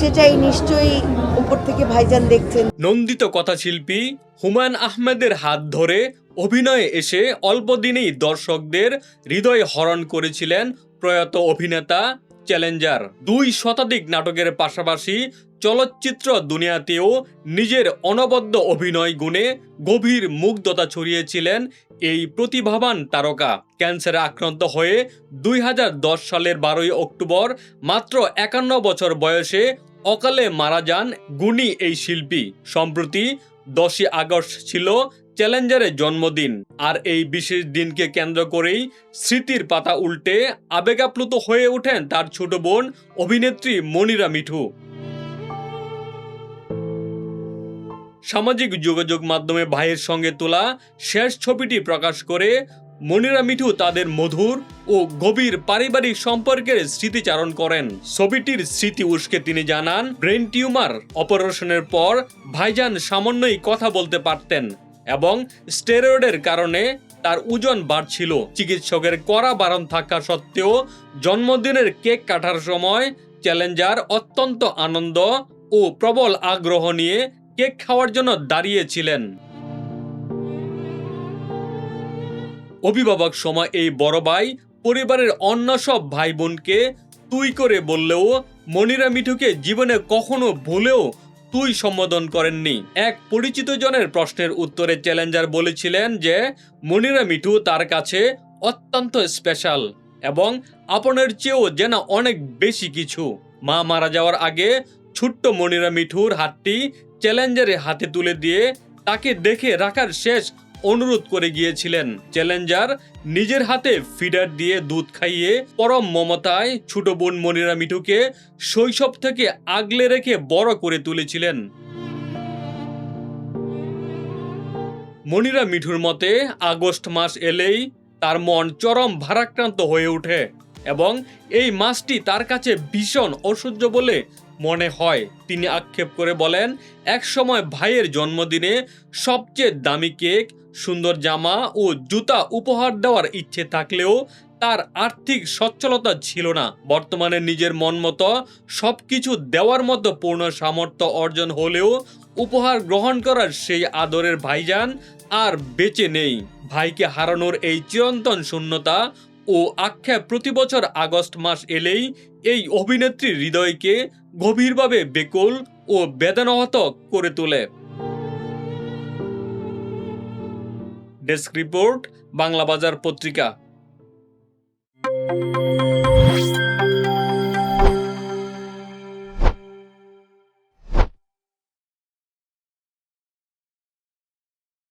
সেটাই নিশ্চয়ই উপর থেকে ভাইজান দেখছেন। নন্দিত কথাশিল্পী হুমায়ূন আহমেদের হাত ধরে অভিনয়ে এসে অল্প দিনেই দর্শকদের হৃদয় হরণ করেছিলেন প্রয়াত অভিনেতা চ্যালেঞ্জার। 2 শতাধিক নাটকের পাশাপাশি চলচ্চিত্র দুনিয়াতেও নিজের অনবদ্য অভিনয় গুণে গভীর মুগ্ধতা ছড়িয়েছিলেন এই প্রতিভাবান তারকা। ক্যান্সারে আক্রান্ত হয়ে 2010 সালের 12ই অক্টোবর মাত্র 51 বছর বয়সে অকালে মারা যান গুণী এই শিল্পী। সম্প্রতি 10ই আগস্ট ছিল চ্যালেঞ্জারের জন্মদিন, আর এই বিশেষ দিনকে কেন্দ্র করেই স্মৃতির পাতা উল্টে আবেগাপ্লুত হয়ে ওঠেন তার ছোট বোন অভিনেত্রী মনিরা মিঠু। সামাজিক যোগাযোগ মাধ্যমে ভাইয়ের সঙ্গে তোলা শেষ ছবিটি প্রকাশ করে মনিরা মিঠু তাদের মধুর ও গভীর পারিবারিক সম্পর্কের স্মৃতিচারণ করেন। ছবিটির স্মৃতি উস্কে তিনি জানান, ব্রেন টিউমার অপারেশনের পর ভাইজান সামান্যই কথা বলতে পারতেন এবং স্টেরয়েডের কারণে তার ওজন বাড়ছিল। চিকিৎসকের কড়া বারণ থাকা সত্ত্বেও জন্মদিনের কেক কাটার সময় চ্যালেঞ্জার অত্যন্ত আনন্দ ও প্রবল আগ্রহ নিয়ে কেক খাওয়ার জন্য দাঁড়িয়েছিলেন। অভিভাবক সময় এই বড় ভাই পরিবারের অন্য সব ভাই বোনকে তুই করে বললেও মনিরা মিঠুকে জীবনে কখনো ভুলেও তুই সম্বোধন করেননি। এক পরিচিত জনের প্রশ্নের উত্তরে চ্যালেঞ্জার বলেছিলেন যে মনিরা মিঠু তার কাছে অত্যন্ত স্পেশাল এবং আপনের চেয়েও যেন অনেক বেশি কিছু। মা মারা যাওয়ার আগে ছোট্ট মনিরা মিঠুর হাতটি চ্যালেঞ্জারের হাতে তুলে দিয়ে তাকে দেখে রাখার শেষ অনুরোধ করে গিয়েছিলেন। চ্যালেঞ্জার নিজের হাতে ফিডার দিয়ে দুধ খাইয়ে পরম মমতায় ছোট বোন মনিরা মিঠুকে শৈশব থেকে আগলে রেখে বড় করে তুলেছিলেন। মনিরা মিঠুর মতে আগস্ট মাস এলেই তার মন চরম ভারাক্রান্ত হয়ে ওঠে এবং এই মাসটি তার কাছে ভীষণ অসহ্য বলে মনে হয়। তিনি আক্ষেপ করে বলেন, এক সময় ভাইয়ের জন্মদিনে সবচেয়ে দামি কেক, সুন্দর জামা ও জুতা উপহার দেওয়ার ইচ্ছে থাকলেও তার আর্থিক সচ্ছলতা ছিল না। বর্তমানে নিজের মন মতো সবকিছু দেওয়ার মতো পূর্ণ সামর্থ্য অর্জন হলেও উপহার গ্রহণ করার সেই আদরের ভাইজান আর বেঁচে নেই। ভাইকে হারানোর এই চিরন্তন শূন্যতা ও আক্ষেপ প্রতি বছর আগস্ট মাস এলেই এই অভিনেত্রীর হৃদয়কে গভীরভাবে বেকুল ও বেদনাহত করে তোলে। ডেস্ক রিপোর্ট, বাংলা বাজার পত্রিকা।